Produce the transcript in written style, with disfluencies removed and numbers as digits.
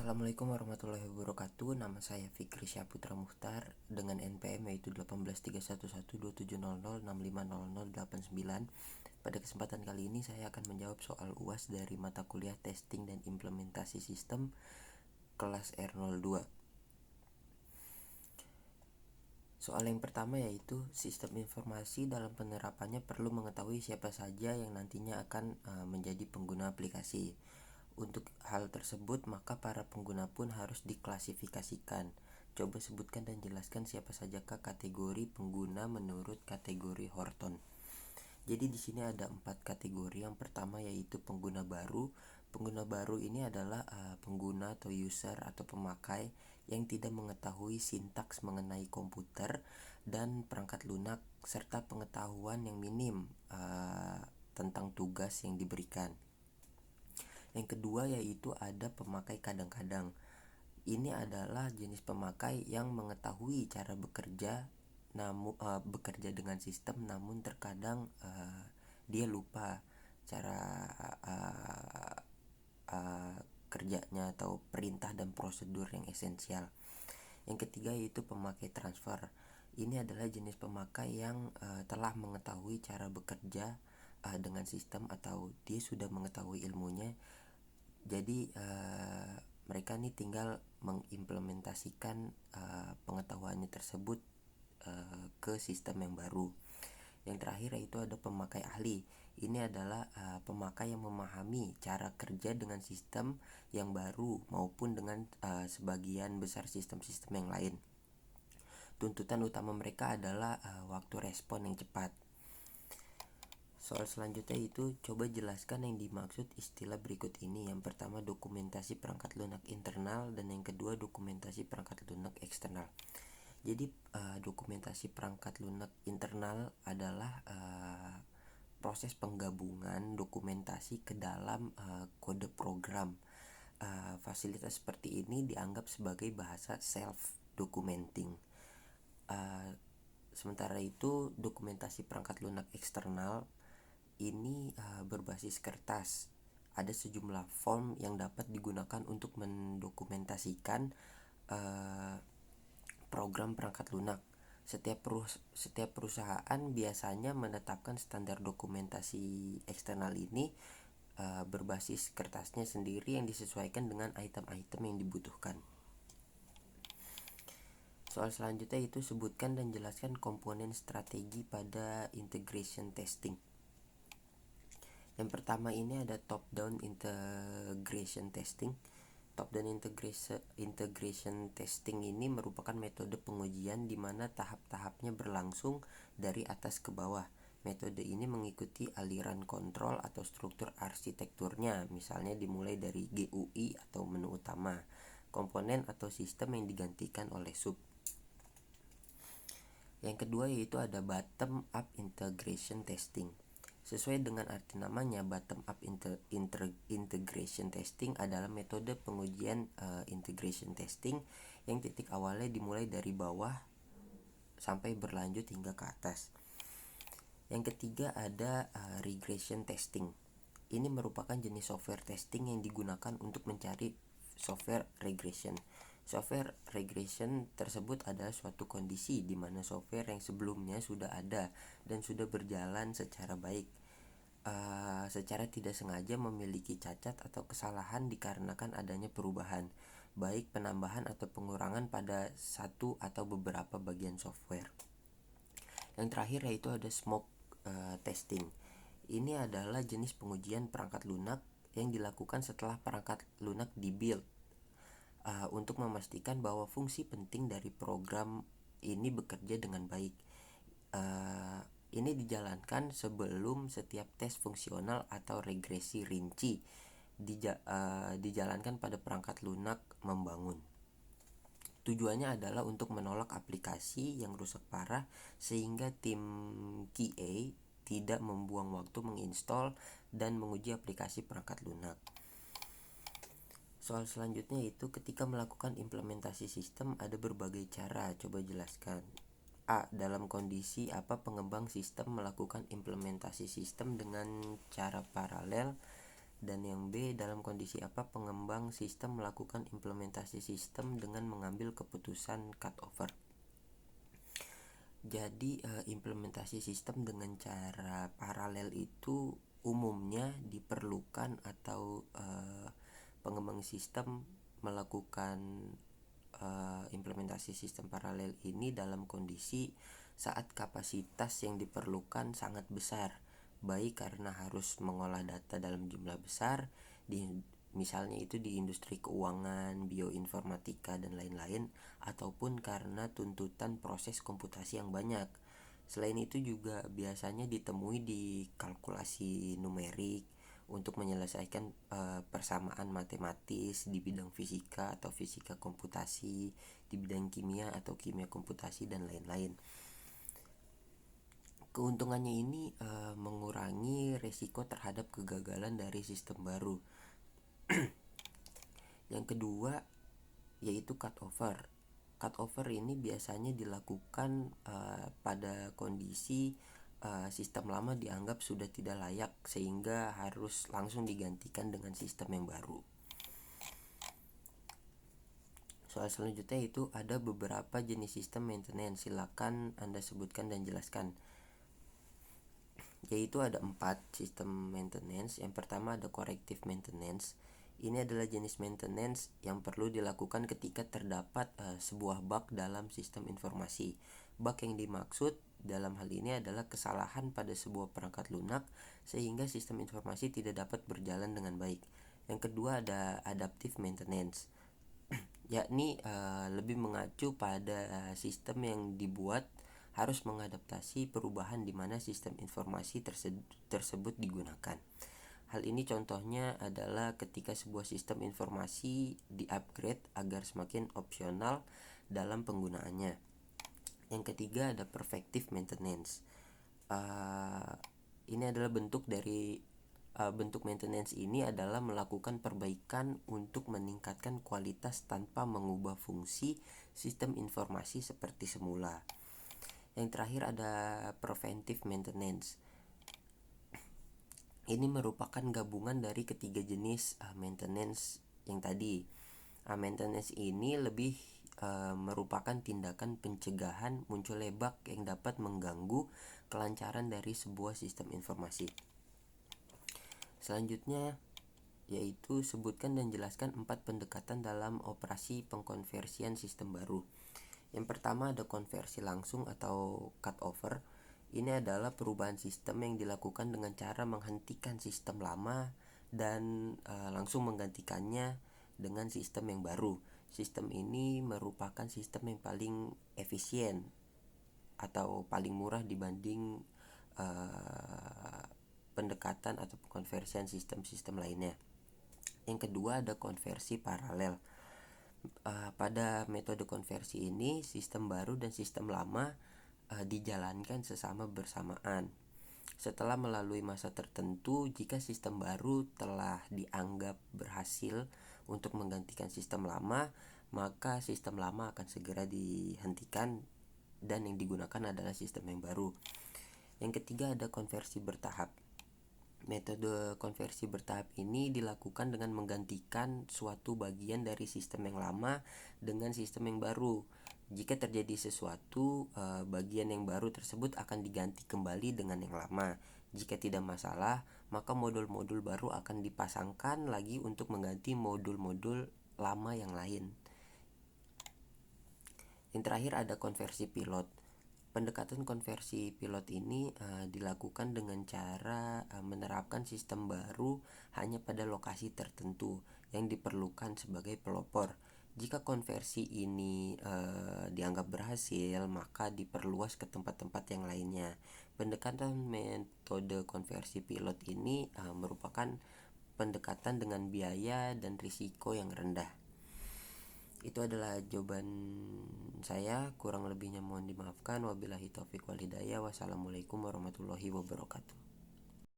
Assalamualaikum warahmatullahi wabarakatuh. Nama saya Fikri Syaputra Muhtar dengan NPM yaitu 1831127006500089. Pada kesempatan kali ini saya akan menjawab soal UAS dari mata kuliah Testing dan Implementasi Sistem kelas R02. Soal yang pertama yaitu sistem informasi dalam penerapannya perlu mengetahui siapa saja yang nantinya akan menjadi pengguna aplikasi. Untuk hal tersebut, maka para pengguna pun harus diklasifikasikan. Coba sebutkan dan jelaskan siapa sajakah kategori pengguna menurut kategori Horton. Jadi di sini ada 4 kategori. Yang pertama yaitu pengguna baru. Pengguna baru ini adalah pengguna atau user atau pemakai yang tidak mengetahui sintaks mengenai komputer dan perangkat lunak serta pengetahuan yang minim tentang tugas yang diberikan. Yang kedua yaitu ada pemakai kadang-kadang. Ini adalah jenis pemakai yang mengetahui cara bekerja bekerja dengan sistem, namun terkadang dia lupa cara kerjanya atau perintah dan prosedur yang esensial. Yang ketiga yaitu pemakai transfer. Ini adalah jenis pemakai yang telah mengetahui cara bekerja dengan sistem atau dia sudah mengetahui ilmunya. Jadi mereka nih tinggal mengimplementasikan pengetahuannya tersebut ke sistem yang baru. Yang terakhir yaitu ada pemakai ahli. Ini adalah pemakai yang memahami cara kerja dengan sistem yang baru maupun dengan sebagian besar sistem-sistem yang lain. Tuntutan utama mereka adalah waktu respon yang cepat. Soal selanjutnya itu coba jelaskan yang dimaksud istilah berikut ini. Yang pertama dokumentasi perangkat lunak internal dan yang kedua dokumentasi perangkat lunak eksternal. Jadi dokumentasi perangkat lunak internal adalah proses penggabungan dokumentasi ke dalam kode program. Fasilitas seperti ini dianggap sebagai bahasa self-documenting. Sementara itu dokumentasi perangkat lunak eksternal ini berbasis kertas. Ada sejumlah form yang dapat digunakan untuk mendokumentasikan program perangkat lunak. Setiap perusahaan biasanya menetapkan standar dokumentasi eksternal ini berbasis kertasnya sendiri yang disesuaikan dengan item-item yang dibutuhkan. Soal selanjutnya itu sebutkan dan jelaskan komponen strategi pada integration testing. Yang pertama ini ada top down integration testing. Top down integration testing ini merupakan metode pengujian di mana tahap-tahapnya berlangsung dari atas ke bawah. Metode ini mengikuti aliran kontrol atau struktur arsitekturnya, misalnya dimulai dari GUI atau menu utama, komponen atau sistem yang digantikan oleh sub. Yang kedua yaitu ada bottom up integration testing. Sesuai dengan arti namanya, bottom up integration testing adalah metode pengujian integration testing yang titik awalnya dimulai dari bawah sampai berlanjut hingga ke atas. Yang ketiga ada regression testing. Ini merupakan jenis software testing yang digunakan untuk mencari software regression. Software regression tersebut adalah suatu kondisi di mana software yang sebelumnya sudah ada dan sudah berjalan secara baik, secara tidak sengaja memiliki cacat atau kesalahan dikarenakan adanya perubahan, baik penambahan atau pengurangan pada satu atau beberapa bagian software. Yang terakhir yaitu ada smoke testing. Ini adalah jenis pengujian perangkat lunak yang dilakukan setelah perangkat lunak dibuild untuk memastikan bahwa fungsi penting dari program ini bekerja dengan baik. Ini dijalankan sebelum setiap tes fungsional atau regresi rinci dijalankan pada perangkat lunak membangun. Tujuannya adalah untuk menolak aplikasi yang rusak parah sehingga tim QA tidak membuang waktu menginstall dan menguji aplikasi perangkat lunak. Soal selanjutnya itu ketika melakukan implementasi sistem ada berbagai cara. Coba jelaskan. A. Dalam kondisi apa pengembang sistem melakukan implementasi sistem dengan cara paralel Dan yang B, dalam kondisi apa pengembang sistem melakukan implementasi sistem dengan mengambil keputusan cutover. Jadi implementasi sistem dengan cara paralel itu umumnya diperlukan atau pengembang sistem melakukan implementasi sistem paralel ini dalam kondisi saat kapasitas yang diperlukan sangat besar, baik karena harus mengolah data dalam jumlah besar misalnya itu di industri keuangan, bioinformatika dan lain-lain, ataupun karena tuntutan proses komputasi yang banyak. Selain itu juga biasanya ditemui di kalkulasi numerik untuk menyelesaikan persamaan matematis di bidang fisika atau fisika komputasi, di bidang kimia atau kimia komputasi dan lain-lain. Keuntungannya ini mengurangi resiko terhadap kegagalan dari sistem baru. Yang kedua yaitu cutover. Cutover ini biasanya dilakukan pada kondisi sistem lama dianggap sudah tidak layak sehingga harus langsung digantikan dengan sistem yang baru. Soal selanjutnya itu ada beberapa jenis sistem maintenance. Silakan Anda sebutkan dan jelaskan. Yaitu ada 4 sistem maintenance. Yang pertama ada corrective maintenance. Ini adalah jenis maintenance yang perlu dilakukan ketika terdapat sebuah bug dalam sistem informasi. Bug yang dimaksud dalam hal ini adalah kesalahan pada sebuah perangkat lunak sehingga sistem informasi tidak dapat berjalan dengan baik. Yang kedua ada adaptive maintenance, yakni lebih mengacu pada sistem yang dibuat harus mengadaptasi perubahan di mana sistem informasi tersebut digunakan. Hal ini contohnya adalah ketika sebuah sistem informasi di-upgrade agar semakin opsional dalam penggunaannya. Yang ketiga ada preventive maintenance. Ini adalah bentuk maintenance ini adalah melakukan perbaikan untuk meningkatkan kualitas tanpa mengubah fungsi sistem informasi seperti semula. Yang terakhir ada preventive maintenance. Ini merupakan gabungan dari ketiga jenis maintenance yang tadi. Maintenance ini lebih merupakan tindakan pencegahan munculnya bug yang dapat mengganggu kelancaran dari sebuah sistem informasi. Selanjutnya yaitu sebutkan dan jelaskan 4 pendekatan dalam operasi pengkonversian sistem baru. Yang pertama ada konversi langsung atau cutover. Ini adalah perubahan sistem yang dilakukan dengan cara menghentikan sistem lama dan langsung menggantikannya dengan sistem yang baru. Sistem ini merupakan sistem yang paling efisien atau paling murah dibanding pendekatan atau konversian sistem-sistem lainnya. Yang kedua ada konversi paralel. Pada metode konversi ini sistem baru dan sistem lama dijalankan sesama bersamaan. Setelah melalui masa tertentu, jika sistem baru telah dianggap berhasil untuk menggantikan sistem lama, maka sistem lama akan segera dihentikan dan yang digunakan adalah sistem yang baru. Yang ketiga ada konversi bertahap. Metode konversi bertahap ini dilakukan dengan menggantikan suatu bagian dari sistem yang lama dengan sistem yang baru. Jika terjadi sesuatu, bagian yang baru tersebut akan diganti kembali dengan yang lama. Jika tidak masalah, maka modul-modul baru akan dipasangkan lagi untuk mengganti modul-modul lama yang lain. Yang terakhir ada konversi pilot. Pendekatan konversi pilot ini dilakukan dengan cara menerapkan sistem baru hanya pada lokasi tertentu yang diperlukan sebagai pelopor. Jika konversi ini dianggap berhasil, maka diperluas ke tempat-tempat yang lainnya. Pendekatan metode konversi pilot ini merupakan pendekatan dengan biaya dan risiko yang rendah. Itu adalah jawaban saya, kurang lebihnya mohon dimaafkan. Wabillahi taufiq wal hidayah. Wassalamualaikum warahmatullahi wabarakatuh.